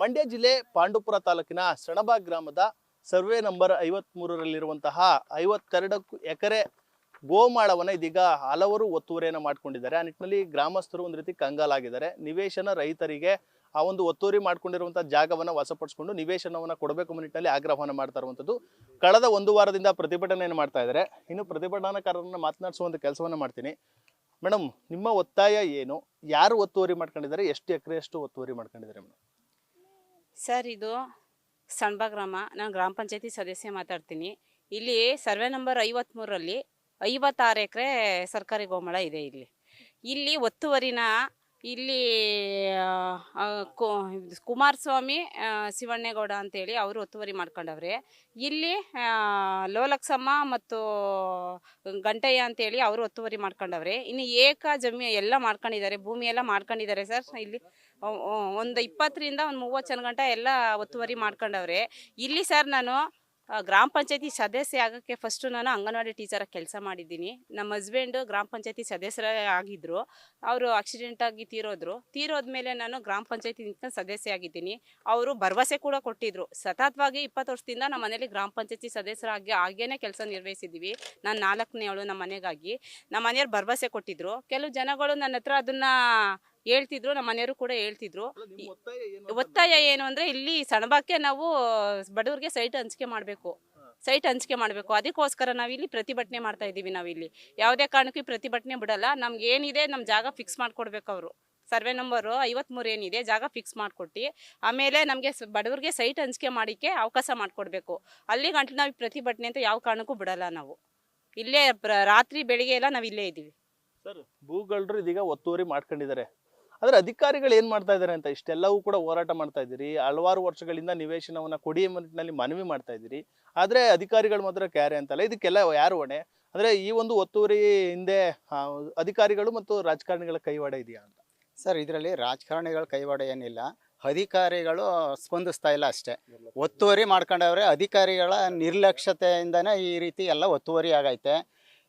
ಮಂಡ್ಯ ಜಿಲ್ಲೆ ಪಾಂಡುಪುರ ತಾಲೂಕಿನ ಸಣಬ ಗ್ರಾಮದ ಸರ್ವೆ ನಂಬರ್ 53ರಲ್ಲಿರುವಂತಹ 52 ಎಕರೆ ಗೋಮಾಳವನ್ನ ಇದೀಗ ಹಲವರು ಒತ್ತುವರಿಯನ್ನು ಮಾಡ್ಕೊಂಡಿದ್ದಾರೆ. ಆ ನಿಟ್ಟಿನಲ್ಲಿ ಗ್ರಾಮಸ್ಥರು ಒಂದು ರೀತಿ ಕಂಗಾಲಾಗಿದ್ದಾರೆ. ನಿವೇಶನ ರೈತರಿಗೆ ಆ ಒಂದು ಒತ್ತುವರಿ ಮಾಡ್ಕೊಂಡಿರುವಂತಹ ಜಾಗವನ್ನ ವಶಪಡಿಸಿಕೊಂಡು ನಿವೇಶನವನ್ನ ಕೊಡಬೇಕು ನಿಟ್ಟಿನಲ್ಲಿ ಆಗ್ರಹವನ್ನ ಮಾಡ್ತಾ ಇರುವಂತದ್ದು. ಕಳೆದ ಒಂದು ವಾರದಿಂದ ಪ್ರತಿಭಟನೆಯನ್ನು ಮಾಡ್ತಾ ಇದ್ದಾರೆ. ಇನ್ನು ಪ್ರತಿಭಟನಾಕಾರರನ್ನ ಮಾತನಾಡಿಸುವಂತ ಕೆಲಸವನ್ನ ಮಾಡ್ತೀನಿ. ಮೇಡಮ್, ನಿಮ್ಮ ಒತ್ತಾಯ ಏನು? ಯಾರು ಒತ್ತುವರಿ ಮಾಡ್ಕೊಂಡಿದ್ದಾರೆ? ಎಷ್ಟು ಎಕರೆಯಷ್ಟು ಒತ್ತುವರಿ ಮಾಡ್ಕೊಂಡಿದ್ದಾರೆ ಮೇಡಮ್? ಸರ್, ಇದು ಸಣ್ಬ ಗ್ರಾಮ. ನಾನು ಗ್ರಾಮ ಪಂಚಾಯತಿ ಸದಸ್ಯ ಮಾತಾಡ್ತೀನಿ. ಇಲ್ಲಿ ಸರ್ವೆ ನಂಬರ್ 53ರಲ್ಲಿ 56 ಎಕರೆ ಸರ್ಕಾರಿ ಗೋಮಾಳ ಇದೆ. ಇಲ್ಲಿ ಒತ್ತುವರಿನ ಇಲ್ಲಿ ಕುಮಾರಸ್ವಾಮಿ ಶಿವಣ್ಣೇಗೌಡ ಅಂತೇಳಿ ಅವರು ಒತ್ತುವರಿ ಮಾಡ್ಕೊಂಡವ್ರೆ. ಇಲ್ಲಿ ಲೋಲಕ್ಸಮ್ಮ ಮತ್ತು ಗಂಟಯ್ಯ ಅಂತೇಳಿ ಅವರು ಒತ್ತುವರಿ ಮಾಡ್ಕೊಂಡವ್ರೆ. ಇನ್ನು ಏಕ ಜಮೀನು ಎಲ್ಲ ಮಾಡ್ಕೊಂಡಿದ್ದಾರೆ, ಭೂಮಿ ಎಲ್ಲ ಮಾಡ್ಕೊಂಡಿದ್ದಾರೆ ಸರ್. ಇಲ್ಲಿ ಒಂದು 20ರಿಂದ ಒಂದು 30 ಜನಗಂಟ ಎಲ್ಲ ಒತ್ತುವರಿ ಮಾಡ್ಕೊಂಡವ್ರೆ. ಇಲ್ಲಿ ಸರ್, ನಾನು ಗ್ರಾಮ ಪಂಚಾಯತಿ ಸದಸ್ಯ ಆಗೋಕ್ಕೆ ಫಸ್ಟು ನಾನು ಅಂಗನವಾಡಿ ಟೀಚರಾಗಿ ಕೆಲಸ ಮಾಡಿದ್ದೀನಿ. ನಮ್ಮ ಹಸ್ಬೆಂಡು ಗ್ರಾಮ ಪಂಚಾಯತಿ ಸದಸ್ಯರೇ ಆಗಿದ್ದರು. ಅವರು ಆಕ್ಸಿಡೆಂಟಾಗಿ ತೀರೋದ್ಮೇಲೆ ನಾನು ಗ್ರಾಮ ಪಂಚಾಯತಿ ಸದಸ್ಯ ಆಗಿದ್ದೀನಿ. ಅವರು ಭರವಸೆ ಕೂಡ ಕೊಟ್ಟಿದ್ದರು. ಸತತವಾಗಿ 20 ವರ್ಷದಿಂದ ನಮ್ಮ ಮನೇಲಿ ಗ್ರಾಮ ಪಂಚಾಯತಿ ಸದಸ್ಯರಾಗಿ ಹಾಗೇನೆ ಕೆಲಸ ನಿರ್ವಹಿಸಿದ್ದೀವಿ. ನಾನು 4ನೇವಳು ನಮ್ಮ ಮನೆಗಾಗಿ. ನಮ್ಮ ಮನೆಯವ್ರು ಭರವಸೆ ಕೊಟ್ಟಿದ್ದರು. ಕೆಲವು ಜನಗಳು ನನ್ನ ಹತ್ರ ಅದನ್ನು ಹೇಳ್ತಿದ್ರು, ನಮ್ಮ ಮನೆಯವರು ಕೂಡ ಹೇಳ್ತಿದ್ರು. ಒತ್ತಾಯ ಏನು ಅಂದರೆ, ಇಲ್ಲಿ ಸಣಬಕ್ಕೆ ನಾವು ಬಡವ್ರಿಗೆ ಸೈಟ್ ಹಂಚಿಕೆ ಮಾಡಬೇಕು. ಅದಕ್ಕೋಸ್ಕರ ನಾವಿಲ್ಲಿ ಪ್ರತಿಭಟನೆ ಮಾಡ್ತಾ ಇದ್ದೀವಿ. ನಾವಿಲ್ಲಿ ಯಾವುದೇ ಕಾರಣಕ್ಕೂ ಪ್ರತಿಭಟನೆ ಬಿಡಲ್ಲ. ನಮ್ಗೆ ಏನಿದೆ ನಮ್ಮ ಜಾಗ ಫಿಕ್ಸ್ ಮಾಡಿಕೊಡ್ಬೇಕು. ಅವರು ಸರ್ವೆ ನಂಬರು 53 ಏನಿದೆ ಜಾಗ ಫಿಕ್ಸ್ ಮಾಡಿಕೊಟ್ಟು ಆಮೇಲೆ ನಮಗೆ ಬಡವ್ರಿಗೆ ಸೈಟ್ ಹಂಚಿಕೆ ಮಾಡೋಕ್ಕೆ ಅವಕಾಶ ಮಾಡಿಕೊಡ್ಬೇಕು. ಅಲ್ಲಿ ಗಂಟಲು ನಾವು ಪ್ರತಿಭಟನೆ ಅಂತ ಯಾವ ಕಾರಣಕ್ಕೂ ಬಿಡಲ್ಲ. ನಾವು ಇಲ್ಲೇ ರಾತ್ರಿ ಬೆಳಿಗ್ಗೆ ಎಲ್ಲ ನಾವು ಇಲ್ಲೇ ಇದ್ದೀವಿ. ಸರ್, ಭೂಗಳರು ಇದೀಗ ಒತ್ತುವರಿ ಮಾಡ್ಕೊಂಡಿದ್ದಾರೆ. ಆದರೆ ಅಧಿಕಾರಿಗಳು ಏನು ಮಾಡ್ತಾ ಇದ್ದಾರೆ ಅಂತ ಇಷ್ಟೆಲ್ಲವೂ ಕೂಡ ಹೋರಾಟ ಮಾಡ್ತಾ ಇದ್ದೀರಿ. ಹಲವಾರು ವರ್ಷಗಳಿಂದ ನಿವೇಶನವನ್ನು ಕೊಡಿ ನಿಟ್ಟಿನಲ್ಲಿ ಮನವಿ ಮಾಡ್ತಾ ಇದ್ದೀರಿ. ಆದರೆ ಅಧಿಕಾರಿಗಳು ಮಾತ್ರ ಕ್ಯಾರೆ ಅಂತಲ್ಲ. ಇದಕ್ಕೆಲ್ಲ ಯಾರು ಹೊಣೆ? ಅಂದರೆ ಈ ಒಂದು ಒತ್ತುವರಿ ಹಿಂದೆ ಅಧಿಕಾರಿಗಳು ಮತ್ತು ರಾಜಕಾರಣಿಗಳ ಕೈವಾಡ ಇದೆಯಾ ಅಂತ? ಸರ್, ಇದರಲ್ಲಿ ರಾಜಕಾರಣಿಗಳ ಕೈವಾಡ ಏನಿಲ್ಲ. ಅಧಿಕಾರಿಗಳು ಸ್ಪಂದಿಸ್ತಾ ಇಲ್ಲ ಅಷ್ಟೇ. ಒತ್ತುವರಿ ಮಾಡ್ಕೊಂಡವ್ರೆ. ಅಧಿಕಾರಿಗಳ ನಿರ್ಲಕ್ಷ್ಯತೆಯಿಂದನೇ ಈ ರೀತಿ ಎಲ್ಲ ಒತ್ತುವರಿ ಆಗೈತೆ.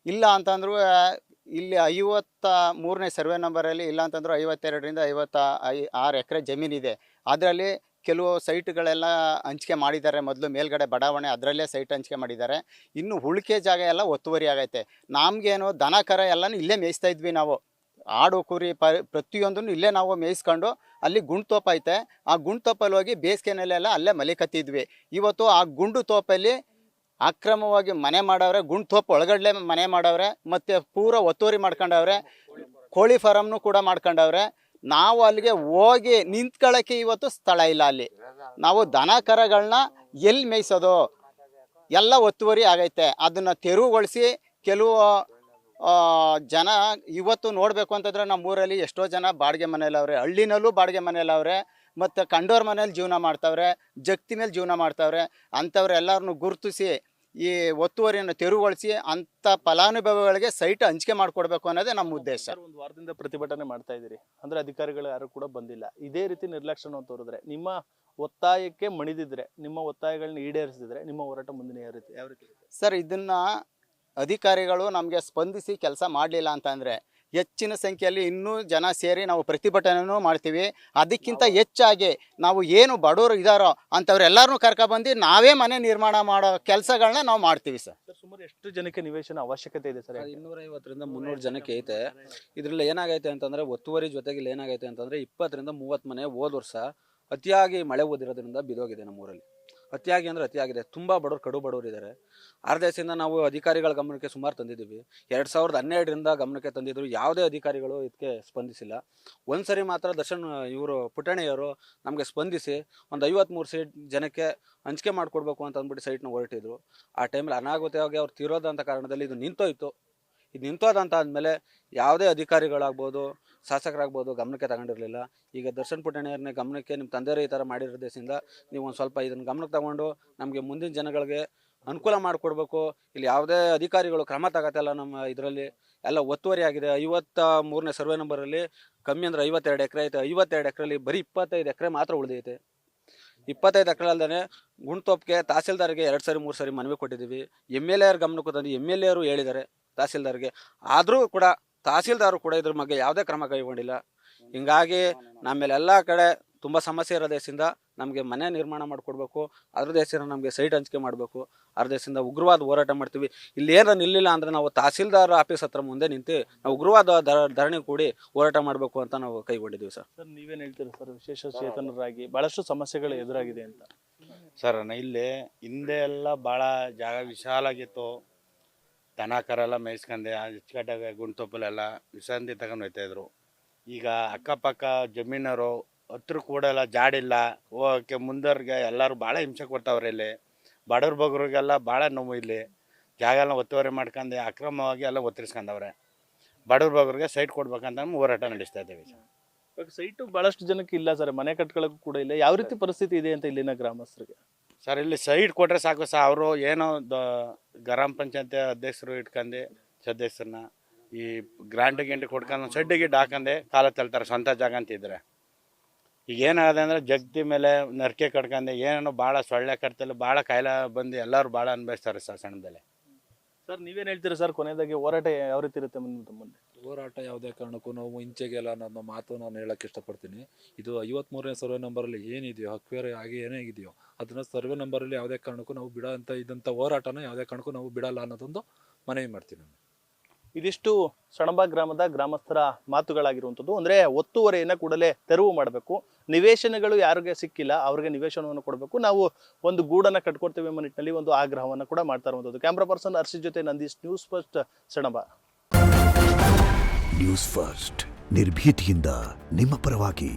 ಇಲ್ಲ ಅಂತಂದ್ರೂ ಇಲ್ಲಿ 53ನೇ ಸರ್ವೆ ನಂಬರಲ್ಲಿ ಇಲ್ಲ ಅಂತಂದ್ರೆ 52ರಿಂದ 56 ಎಕರೆ ಜಮೀನಿದೆ. ಅದರಲ್ಲಿ ಕೆಲವು ಸೈಟ್ಗಳೆಲ್ಲ ಹಂಚಿಕೆ ಮಾಡಿದ್ದಾರೆ. ಮೊದಲು ಮೇಲ್ಗಡೆ ಬಡಾವಣೆ ಅದರಲ್ಲೇ ಸೈಟ್ ಹಂಚಿಕೆ ಮಾಡಿದ್ದಾರೆ. ಇನ್ನು ಉಳಿಕೆ ಜಾಗ ಎಲ್ಲ ಒತ್ತುವರಿ ಆಗೈತೆ. ನಮಗೇನು ದನ ಕರ ಎಲ್ಲನೂ ಇಲ್ಲೇ ಮೇಯಿಸ್ತಾ ಇದ್ವಿ ನಾವು. ಆಡು ಕುರಿ ಪ್ರತಿಯೊಂದನ್ನು ಇಲ್ಲೇ ನಾವು ಮೇಯಿಸ್ಕೊಂಡು ಅಲ್ಲಿ ಗುಂಡು ತೋಪ ಐತೆ. ಆ ಗುಂಡು ತೋಪಲ್ಲಿ ಹೋಗಿ ಬೇಸಿಗೆನಲ್ಲೆಲ್ಲ ಅಲ್ಲೇ ಮಲಿಕತ್ತಿದ್ವಿ. ಇವತ್ತು ಆ ಗುಂಡು ತೋಪಲ್ಲಿ ಅಕ್ರಮವಾಗಿ ಮನೆ ಮಾಡವ್ರೆ. ಗುಂಡು ತೋಪ ಒಳಗಡೆ ಮನೆ ಮಾಡವ್ರೆ. ಮತ್ತು ಪೂರ ಒತ್ತುವರಿ ಮಾಡ್ಕೊಂಡವ್ರೆ. ಕೋಳಿ ಫಾರಮ್ನು ಕೂಡ ಮಾಡ್ಕೊಂಡವ್ರೆ. ನಾವು ಅಲ್ಲಿಗೆ ಹೋಗಿ ನಿಂತ್ಕೊಳ್ಳೋಕ್ಕೆ ಇವತ್ತು ಸ್ಥಳ ಇಲ್ಲ. ಅಲ್ಲಿ ನಾವು ದನ ಕರಗಳನ್ನ ಎಲ್ಲಿ ಮೇಯಿಸೋದು? ಎಲ್ಲ ಒತ್ತುವರಿ ಆಗೈತೆ. ಅದನ್ನು ತೆರವುಗೊಳಿಸಿ ಕೆಲವು ಜನ ಇವತ್ತು ನೋಡಬೇಕು ಅಂತಂದರೆ ನಮ್ಮೂರಲ್ಲಿ ಎಷ್ಟೋ ಜನ ಬಾಡಿಗೆ ಮನೇಲವ್ರೆ. ಹಳ್ಳಿನಲ್ಲೂ ಬಾಡಿಗೆ ಮನೇಲವ್ರೆ. ಮತ್ತು ಕಂಡೋರ್ ಮನೇಲಿ ಜೀವನ ಮಾಡ್ತಾವ್ರೆ, ಜಗತಿ ಮೇಲೆ ಜೀವನ ಮಾಡ್ತಾವ್ರೆ. ಅಂಥವ್ರೆಲ್ಲರನ್ನು ಗುರುತಿಸಿ ಈ ಒತ್ತುವರಿಯನ್ನು ತೆರವುಗೊಳಿಸಿ ಅಂಥ ಫಲಾನುಭವಿಗಳಿಗೆ ಸೈಟ್ ಹಂಚಿಕೆ ಮಾಡಿಕೊಡ್ಬೇಕು ಅನ್ನೋದೇ ನಮ್ಮ ಉದ್ದೇಶ. ಒಂದು ವಾರದಿಂದ ಪ್ರತಿಭಟನೆ ಮಾಡ್ತಾ ಇದ್ದೀರಿ, ಅಂದರೆ ಅಧಿಕಾರಿಗಳು ಯಾರು ಕೂಡ ಬಂದಿಲ್ಲ. ಇದೇ ರೀತಿ ನಿರ್ಲಕ್ಷ್ಯವನ್ನು ತೋರಿದ್ರೆ, ನಿಮ್ಮ ಒತ್ತಾಯಕ್ಕೆ ಮಣಿದಿದ್ರೆ, ನಿಮ್ಮ ಒತ್ತಾಯಗಳನ್ನ ಈಡೇರಿಸಿದ್ರೆ ನಿಮ್ಮ ಹೋರಾಟ ಮುಂದಿನ ಯಾವ ರೀತಿ? ಸರ್, ಇದನ್ನು ಅಧಿಕಾರಿಗಳು ನಮಗೆ ಸ್ಪಂದಿಸಿ ಕೆಲಸ ಮಾಡಲಿಲ್ಲ ಅಂತಂದರೆ ಹೆಚ್ಚಿನ ಸಂಖ್ಯೆಯಲ್ಲಿ ಇನ್ನೂ ಜನ ಸೇರಿ ನಾವು ಪ್ರತಿಭಟನೆಯೂ ಮಾಡ್ತೀವಿ. ಅದಕ್ಕಿಂತ ಹೆಚ್ಚಾಗಿ ನಾವು ಏನು ಬಡವರು ಇದ್ದಾರೋ ಅಂಥವ್ರೆಲ್ಲರನ್ನೂ ಕರ್ಕೊಬಂದು ನಾವೇ ಮನೆ ನಿರ್ಮಾಣ ಮಾಡೋ ಕೆಲಸಗಳನ್ನ ನಾವು ಮಾಡ್ತೀವಿ. ಸರ್, ಸುಮಾರು ಎಷ್ಟು ಜನಕ್ಕೆ ನಿವೇಶನ ಅವಶ್ಯಕತೆ ಇದೆ ಸರ್? 250ರಿಂದ 300 ಜನಕ್ಕೆ ಐತೆ. ಇದರಲ್ಲಿ ಏನಾಗೈತೆ ಅಂತಂದರೆ, ಒತ್ತುವರಿ ಜೊತೆಗೆ ಇಲ್ಲಿ ಏನಾಗೈತೆ ಅಂತಂದರೆ 20ರಿಂದ 30 ಮನೆ ಹೋದ ವರ್ಷ ಅತಿಯಾಗಿ ಮಳೆ ಓದಿರೋದ್ರಿಂದ ಬಿದೋಗಿದೆ. ನಮ್ಮೂರಲ್ಲಿ ಅತಿಯಾಗಿ ಅಂದರೆ ಅತಿಯಾಗಿದೆ. ತುಂಬ ಬಡವರು, ಕಡು ಬಡವರು ಇದ್ದಾರೆ. ಆರ್ದೇಶದಿಂದ ನಾವು ಅಧಿಕಾರಿಗಳ ಗಮನಕ್ಕೆ ಸುಮಾರು ತಂದಿದ್ದೀವಿ. 2012ರಿಂದ ಗಮನಕ್ಕೆ ತಂದಿದ್ರು. ಯಾವುದೇ ಅಧಿಕಾರಿಗಳು ಇದಕ್ಕೆ ಸ್ಪಂದಿಸಿಲ್ಲ. ಒಂದು ಸರಿ ಮಾತ್ರ ದರ್ಶನ್ ಇವರು ಪುಟಾಣಿಯವರು ನಮಗೆ ಸ್ಪಂದಿಸಿ ಒಂದು 53 ಸೀಟ್ ಜನಕ್ಕೆ ಹಂಚಿಕೆ ಮಾಡಿಕೊಡ್ಬೇಕು ಅಂತ ಅಂದ್ಬಿಟ್ಟು ಸೈಟ್ನ ಹೊರಟಿದ್ರು. ಆ ಟೈಮಲ್ಲಿ ಅನಾಹುತವಾಗಿ ಅವ್ರು ತೀರೋದಂಥ ಕಾರಣದಲ್ಲಿ ಇದು ನಿಂತೋಯ್ತು. ಇದು ನಿಂತೋದಂತ ಆದಮೇಲೆ ಯಾವುದೇ ಅಧಿಕಾರಿಗಳಾಗ್ಬೋದು, ಶಾಸಕರಾಗ್ಬೋದು ಗಮನಕ್ಕೆ ತಗೊಂಡಿರಲಿಲ್ಲ. ಈಗ ದರ್ಶನ್ ಪುಟಾಣಿಯವ್ರನ್ನೇ ಗಮನಕ್ಕೆ ನಿಮ್ಮ ತಂದೆಯವರು ಈ ಥರ ಮಾಡಿರೋದ್ರಿಂದ ನೀವು ಒಂದು ಸ್ವಲ್ಪ ಇದನ್ನು ಗಮನಕ್ಕೆ ತಗೊಂಡು ನಮಗೆ ಮುಂದಿನ ಜನಗಳಿಗೆ ಅನುಕೂಲ ಮಾಡಿಕೊಡ್ಬೇಕು. ಇಲ್ಲಿ ಯಾವುದೇ ಅಧಿಕಾರಿಗಳು ಕ್ರಮ ತಗೋತಲ್ಲ. ನಮ್ಮ ಇದರಲ್ಲಿ ಎಲ್ಲ ಒತ್ತುವರಿ ಆಗಿದೆ. 53ನೇ ಸರ್ವೆ ನಂಬರಲ್ಲಿ ಕಮ್ಮಿ ಅಂದರೆ 52 ಎಕರೆ ಐತೆ. 52 ಎಕರೆಯಲ್ಲಿ ಬರೀ 25 ಎಕರೆ ಮಾತ್ರ ಉಳಿದೈತೆ. 25 ಎಕರೆ ಅಲ್ಲದೆ ಗುಂಡ್ತೋಪ್ಗೆ ತಹಸೀಲ್ದಾರ್ಗೆ 2 ಸರಿ 3 ಸರಿ ಮನವಿ ಕೊಟ್ಟಿದ್ದೀವಿ. MLA ಅವ್ರ ಗಮನಕ್ಕೂ ತಂದು MLA ಅವರು ಹೇಳಿದ್ದಾರೆ ತಹಸೀಲ್ದಾರ್ಗೆ. ಆದರೂ ಕೂಡ ತಹಸೀಲ್ದಾರು ಕೂಡ ಇದ್ರ ಬಗ್ಗೆ ಯಾವುದೇ ಕ್ರಮ ಕೈಗೊಂಡಿಲ್ಲ. ಹಿಂಗಾಗಿ ನಮ್ಮೇಲೆ ಎಲ್ಲ ಕಡೆ ತುಂಬ ಸಮಸ್ಯೆ ಇರೋ ದೇಶದಿಂದ ನಮಗೆ ಮನೆ ನಿರ್ಮಾಣ ಮಾಡಿಕೊಡ್ಬೇಕು, ಅದ್ರ ದೇಶದಿಂದ ನಮಗೆ ಸೈಟ್ ಹಂಚಿಕೆ ಮಾಡಬೇಕು, ಅದ್ರ ದೇಶದಿಂದ ಉಗ್ರವಾದ ಹೋರಾಟ ಮಾಡ್ತೀವಿ. ಇಲ್ಲಿ ಏನಾರ ನಿಲ್ಲಿಲ್ಲ ಅಂದರೆ ನಾವು ತಹಸೀಲ್ದಾರ್ ಆಫೀಸ್ ಹತ್ರ ಮುಂದೆ ನಿಂತು ನಾವು ಉಗ್ರವಾದ ಧರಣಿ ಕೂಡಿ ಹೋರಾಟ ಮಾಡಬೇಕು ಅಂತ ನಾವು ಕೈಗೊಂಡಿದ್ದೀವಿ ಸರ್. ಸರ್ ನೀವೇನು ಹೇಳ್ತೀರಾ ಸರ್, ವಿಶೇಷ ಚೇತನರಾಗಿ ಬಹಳಷ್ಟು ಸಮಸ್ಯೆಗಳು ಎದುರಾಗಿದೆ ಅಂತ? ಸರ್ ಇಲ್ಲಿ ಹಿಂದೆ ಎಲ್ಲ ಭಾಳ ಜಾಗ ವಿಶಾಲಾಗಿತ್ತು, ದನ ಕರೆಲ್ಲ ಮೇಯಿಸ್ಕೊಂಡೆ ಅಚ್ಚುಕಟ್ಟಾಗಿ ಗುಂಡ್ತೊಪ್ಪಲೆಲ್ಲ ವಿಶ್ರಾಂತಿ ತಗೊಂಡು ಹೋಗ್ತಾಯಿದ್ರು. ಈಗ ಅಕ್ಕಪಕ್ಕ ಜಮೀನವರು ಹತ್ರ ಕೂಡ ಎಲ್ಲ ಜಾಡಿಲ್ಲ, ಹೋಗೋಕ್ಕೆ ಮುಂದವ್ರಿಗೆ ಎಲ್ಲರೂ ಭಾಳ ಹಿಂಸೆ ಕೊಡ್ತಾವ್ರೆ. ಇಲ್ಲಿ ಬಡವ್ರ ಬಗ್ರಿಗೆಲ್ಲ ಭಾಳ ನೋವು. ಇಲ್ಲಿ ಜಾಗ ಎಲ್ಲ ಒತ್ತುವರಿ ಮಾಡ್ಕೊಂಡು ಅಕ್ರಮವಾಗಿ ಎಲ್ಲ ಒತ್ತರಿಸ್ಕೊಂಡವ್ರೆ. ಬಡವ್ರ ಬಗ್ರಿಗೆ ಸೈಟ್ ಕೊಡ್ಬೇಕಂತ ಹೋರಾಟ ನಡೆಸ್ತಾ ಇದ್ದೀವಿ ಸರ್. ಇವಾಗ ಸೈಟು ಬಹಳಷ್ಟು ಜನಕ್ಕೆ ಇಲ್ಲ ಸರ್, ಮನೆ ಕಟ್ಕೊಳ್ಳೋಕ್ಕೂ ಕೂಡ ಇಲ್ಲ. ಯಾವ ರೀತಿ ಪರಿಸ್ಥಿತಿ ಇದೆ ಅಂತ ಇಲ್ಲಿನ ಗ್ರಾಮಸ್ಥರಿಗೆ? ಸರ್ ಇಲ್ಲಿ ಸೈಟ್ ಕೊಟ್ಟರೆ ಸಾಕು ಸರ್. ಅವರು ಏನೋ ಗ್ರಾಮ ಪಂಚಾಯತಿ ಅಧ್ಯಕ್ಷರು ಇಟ್ಕೊಂಡು ಸದಸ್ಯರನ್ನ ಈ ಗ್ರಾಂಟ್ ಗಿಂಟ್ ಕೊಡ್ಕೊಂಡು ಸಡ್ಡು ಗಿಡ್ಡು ಹಾಕಂಡೆ ಕಾಲ ತಳ್ತಾರೆ ಸ್ವಂತ ಜಾಗ ಅಂತಿದ್ರೆ. ಈಗ ಏನಾಗದೆ ಅಂದರೆ ಜಗತಿ ಮೇಲೆ ನರಕೆ ಕಟ್ಕೊಂಡು ಏನೇನೋ ಭಾಳ ಸೊಳ್ಳೆ ಕಟ್ತಲ್ಲ, ಭಾಳ ಕಾಯಿಲೆ ಬಂದು ಎಲ್ಲರೂ ಭಾಳ ಅನುಭವಿಸ್ತಾರೆ ಸರ್ ಸಣ್ಣದಲ್ಲೇ. ಸರ್ ನೀವೇನು ಹೇಳ್ತೀರಾ ಸರ್, ಕೊನೆಯದಾಗಿ ಹೋರಾಟ ಯಾವ ರೀತಿ ಇರುತ್ತೆ ಮುಂದೆ? ಹೋರಾಟ ಯಾವುದೇ ಕಾರಣಕ್ಕೂ ನಾವು ಹಿಂಚೆಗೆಲ್ಲ ನನ್ನ ಮಾತು ನಾನು ಹೇಳಕ್ಕೆ ಇಷ್ಟಪಡ್ತೀನಿ. ಇದು 53ನೇ ಸರ್ವೆ ನಂಬರಲ್ಲಿ ಏನಿದೆಯೋ ಹಕ್ವೇರೆ ಆಗಿ ಏನೇ ಇದೆಯೋ ಅದನ್ನ ಸರ್ವೆ ನಂಬರಲ್ಲಿ ಯಾವುದೇ ಕಾರಣಕ್ಕೂ ನಾವು ಬಿಡೋ ಅಂತ ಇದ್ದಂಥ ಹೋರಾಟನ ಯಾವುದೇ ಕಾರಣಕ್ಕೂ ನಾವು ಬಿಡಲ್ಲ ಅನ್ನೋದೊಂದು ಮನವಿ ಮಾಡ್ತೀನಿ. ಇದಿಷ್ಟು ಸಣಬ ಗ್ರಾಮದ ಗ್ರಾಮಸ್ಥರ ಮಾತುಗಳಾಗಿರುವಂಥದ್ದು. ಅಂದರೆ ಒತ್ತುವರಿಯನ್ನು ಕೂಡಲೇ ತೆರವು ಮಾಡಬೇಕು, ನಿವೇಶನಗಳು ಯಾರಿಗೆ ಸಿಕ್ಕಿಲ್ಲ ಅವ್ರಿಗೆ ನಿವೇಶನವನ್ನು ಕೊಡಬೇಕು, ನಾವು ಒಂದು ಗೂಡನ್ನು ಕಟ್ಕೊಡ್ತೇವೆ ಎಂಬ ನಿಟ್ಟಿನಲ್ಲಿ ಒಂದು ಆಗ್ರಹವನ್ನು ಕೂಡ ಮಾಡ್ತಾ ಇರುವಂಥದ್ದು. ಕ್ಯಾಮ್ರಾ ಪರ್ಸನ್ ಹರ್ಷಿತ್ ಜೊತೆ ನಂದೀಶ್, ನ್ಯೂಸ್ ಫಸ್ಟ್ ಸಣಬ. ನ್ಯೂಸ್ ಫಸ್ಟ್ ನಿರ್ಭೀತಿಯಿಂದ ನಿಮ್ಮ ಪರವಾಗಿ.